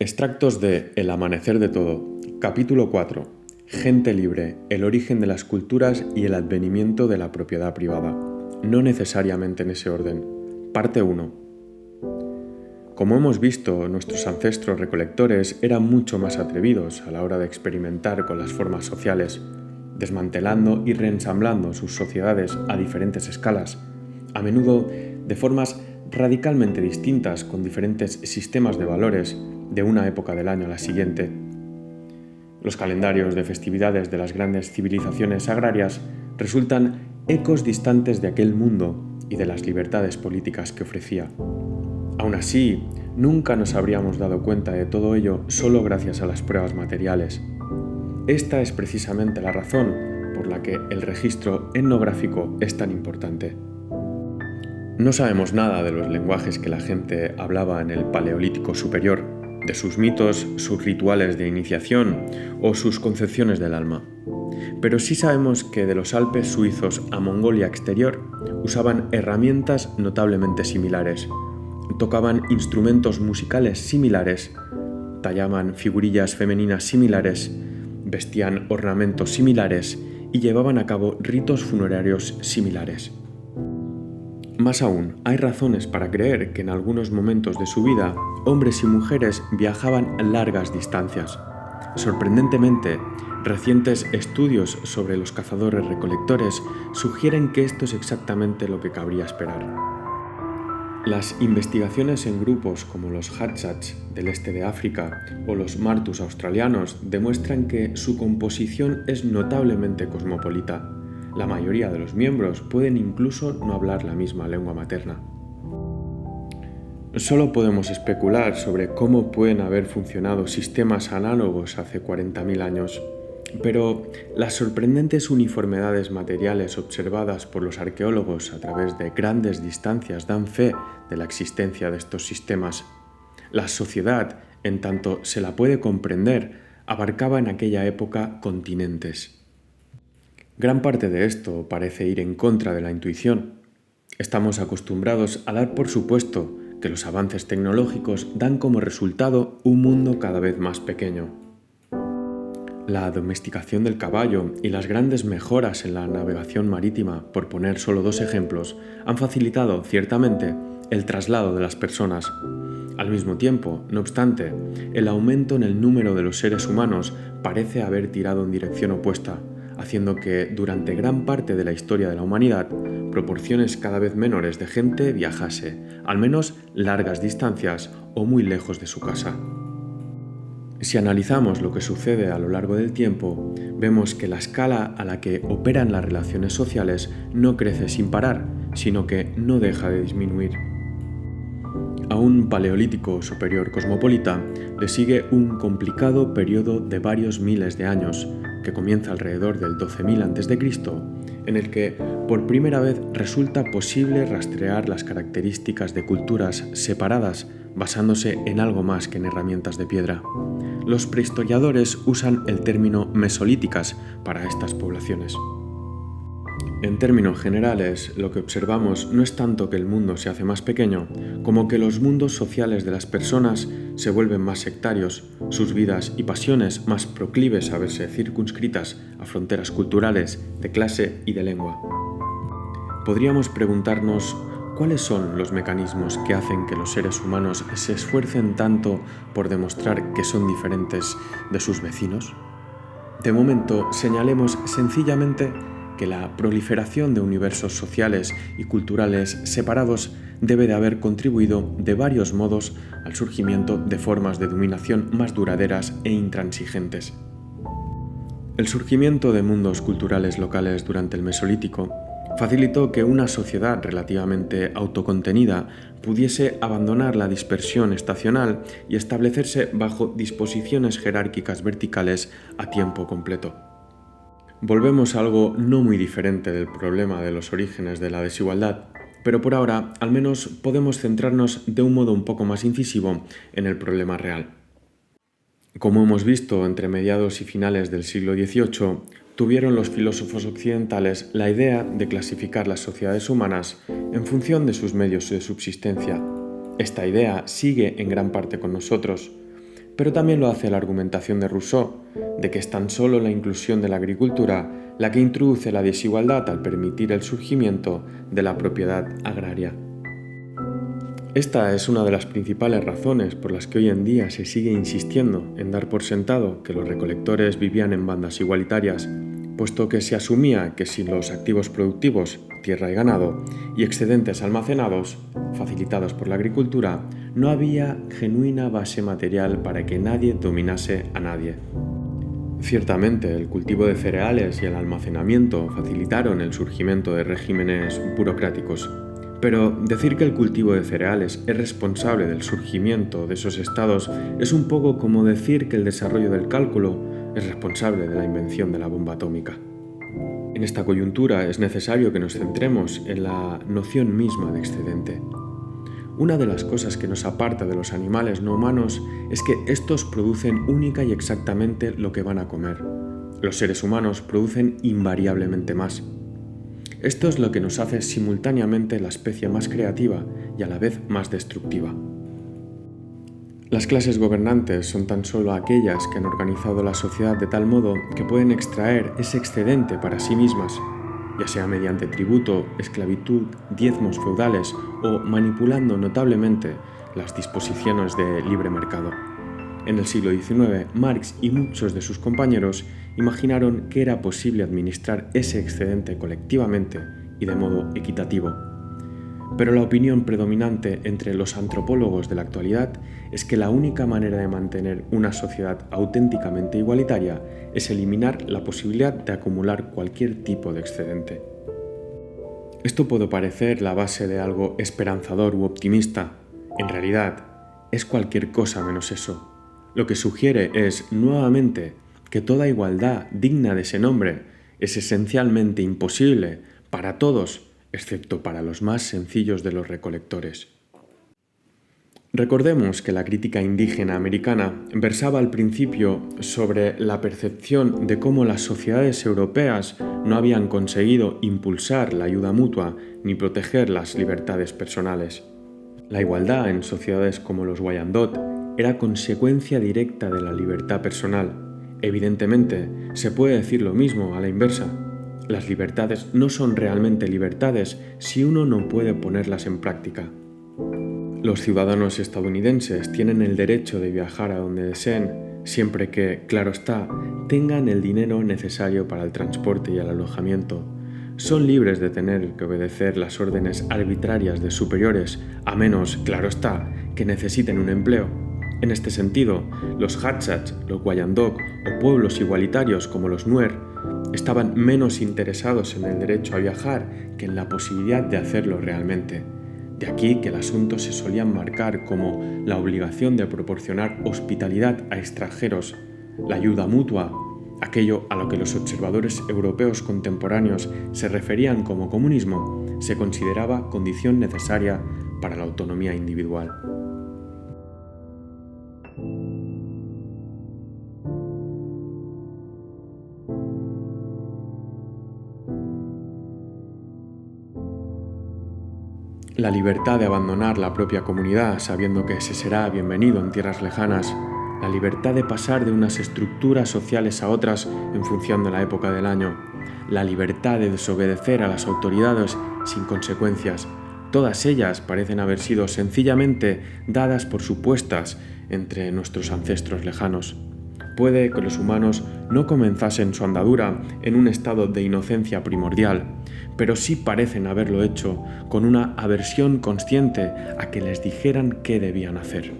Extractos de El amanecer de todo, capítulo 4. Gente libre, el origen de las culturas y el advenimiento de la propiedad privada. No necesariamente en ese orden. Parte 1. Como hemos visto, nuestros ancestros recolectores eran mucho más atrevidos a la hora de experimentar con las formas sociales, desmantelando y reensamblando sus sociedades a diferentes escalas, a menudo de formas radicalmente distintas con diferentes sistemas de valores de una época del año a la siguiente. Los calendarios de festividades de las grandes civilizaciones agrarias resultan ecos distantes de aquel mundo y de las libertades políticas que ofrecía. Aún así, nunca nos habríamos dado cuenta de todo ello solo gracias a las pruebas materiales. Esta es precisamente la razón por la que el registro etnográfico es tan importante. No sabemos nada de los lenguajes que la gente hablaba en el Paleolítico Superior, de sus mitos, sus rituales de iniciación o sus concepciones del alma. Pero sí sabemos que de los Alpes suizos a Mongolia exterior usaban herramientas notablemente similares, tocaban instrumentos musicales similares, tallaban figurillas femeninas similares, vestían ornamentos similares y llevaban a cabo ritos funerarios similares. Más aún, hay razones para creer que en algunos momentos de su vida, hombres y mujeres viajaban largas distancias. Sorprendentemente, recientes estudios sobre los cazadores-recolectores sugieren que esto es exactamente lo que cabría esperar. Las investigaciones en grupos como los Hatsats del este de África o los Martus australianos demuestran que su composición es notablemente cosmopolita. La mayoría de los miembros pueden incluso no hablar la misma lengua materna. Solo podemos especular sobre cómo pueden haber funcionado sistemas análogos hace 40.000 años, pero las sorprendentes uniformidades materiales observadas por los arqueólogos a través de grandes distancias dan fe de la existencia de estos sistemas. La sociedad, en tanto se la puede comprender, abarcaba en aquella época continentes. Gran parte de esto parece ir en contra de la intuición. Estamos acostumbrados a dar por supuesto que los avances tecnológicos dan como resultado un mundo cada vez más pequeño. La domesticación del caballo y las grandes mejoras en la navegación marítima, por poner solo dos ejemplos, han facilitado, ciertamente, el traslado de las personas. Al mismo tiempo, no obstante, el aumento en el número de los seres humanos parece haber tirado en dirección opuesta, haciendo que, durante gran parte de la historia de la humanidad, proporciones cada vez menores de gente viajase, al menos largas distancias o muy lejos de su casa. Si analizamos lo que sucede a lo largo del tiempo, vemos que la escala a la que operan las relaciones sociales no crece sin parar, sino que no deja de disminuir. A un Paleolítico Superior cosmopolita le sigue un complicado periodo de varios miles de años, que comienza alrededor del 12.000 a.C., en el que por primera vez resulta posible rastrear las características de culturas separadas basándose en algo más que en herramientas de piedra. Los prehistoriadores usan el término mesolíticas para estas poblaciones. En términos generales, lo que observamos no es tanto que el mundo se hace más pequeño, como que los mundos sociales de las personas se vuelven más sectarios, sus vidas y pasiones más proclives a verse circunscritas a fronteras culturales, de clase y de lengua. Podríamos preguntarnos cuáles son los mecanismos que hacen que los seres humanos se esfuercen tanto por demostrar que son diferentes de sus vecinos. De momento, señalemos sencillamente que la proliferación de universos sociales y culturales separados debe de haber contribuido de varios modos al surgimiento de formas de dominación más duraderas e intransigentes. El surgimiento de mundos culturales locales durante el Mesolítico facilitó que una sociedad relativamente autocontenida pudiese abandonar la dispersión estacional y establecerse bajo disposiciones jerárquicas verticales a tiempo completo. Volvemos a algo no muy diferente del problema de los orígenes de la desigualdad, pero por ahora al menos podemos centrarnos de un modo un poco más incisivo en el problema real. Como hemos visto entre mediados y finales del siglo XVIII, tuvieron los filósofos occidentales la idea de clasificar las sociedades humanas en función de sus medios de subsistencia. Esta idea sigue en gran parte con nosotros. Pero también lo hace la argumentación de Rousseau, de que es tan solo la inclusión de la agricultura la que introduce la desigualdad al permitir el surgimiento de la propiedad agraria. Esta es una de las principales razones por las que hoy en día se sigue insistiendo en dar por sentado que los recolectores vivían en bandas igualitarias, puesto que se asumía que sin los activos productivos, tierra y ganado, y excedentes almacenados, facilitados por la agricultura, no había genuina base material para que nadie dominase a nadie. Ciertamente, el cultivo de cereales y el almacenamiento facilitaron el surgimiento de regímenes burocráticos, pero decir que el cultivo de cereales es responsable del surgimiento de esos estados es un poco como decir que el desarrollo del cálculo es responsable de la invención de la bomba atómica. En esta coyuntura es necesario que nos centremos en la noción misma de excedente. Una de las cosas que nos aparta de los animales no humanos es que estos producen única y exactamente lo que van a comer. Los seres humanos producen invariablemente más. Esto es lo que nos hace simultáneamente la especie más creativa y a la vez más destructiva. Las clases gobernantes son tan solo aquellas que han organizado la sociedad de tal modo que pueden extraer ese excedente para sí mismas, ya sea mediante tributo, esclavitud, diezmos feudales o manipulando notablemente las disposiciones de libre mercado. En el siglo XIX, Marx y muchos de sus compañeros imaginaron que era posible administrar ese excedente colectivamente y de modo equitativo. Pero la opinión predominante entre los antropólogos de la actualidad es que la única manera de mantener una sociedad auténticamente igualitaria es eliminar la posibilidad de acumular cualquier tipo de excedente. Esto puede parecer la base de algo esperanzador u optimista. En realidad, es cualquier cosa menos eso. Lo que sugiere es, nuevamente, que toda igualdad digna de ese nombre es esencialmente imposible para todos, excepto para los más sencillos de los recolectores. Recordemos que la crítica indígena americana versaba al principio sobre la percepción de cómo las sociedades europeas no habían conseguido impulsar la ayuda mutua ni proteger las libertades personales. La igualdad en sociedades como los Wyandot era consecuencia directa de la libertad personal. Evidentemente, se puede decir lo mismo a la inversa. Las libertades no son realmente libertades si uno no puede ponerlas en práctica. Los ciudadanos estadounidenses tienen el derecho de viajar a donde deseen, siempre que, claro está, tengan el dinero necesario para el transporte y el alojamiento. Son libres de tener que obedecer las órdenes arbitrarias de superiores, a menos, claro está, que necesiten un empleo. En este sentido, los Hatsats, los Wyandot o pueblos igualitarios como los Nuer estaban menos interesados en el derecho a viajar que en la posibilidad de hacerlo realmente. De aquí que el asunto se solía marcar como la obligación de proporcionar hospitalidad a extranjeros, la ayuda mutua, aquello a lo que los observadores europeos contemporáneos se referían como comunismo, se consideraba condición necesaria para la autonomía individual. La libertad de abandonar la propia comunidad sabiendo que se será bienvenido en tierras lejanas, la libertad de pasar de unas estructuras sociales a otras en función de la época del año, la libertad de desobedecer a las autoridades sin consecuencias, todas ellas parecen haber sido sencillamente dadas por supuestas entre nuestros ancestros lejanos. Puede que los humanos no comenzasen su andadura en un estado de inocencia primordial, pero sí parecen haberlo hecho con una aversión consciente a que les dijeran qué debían hacer.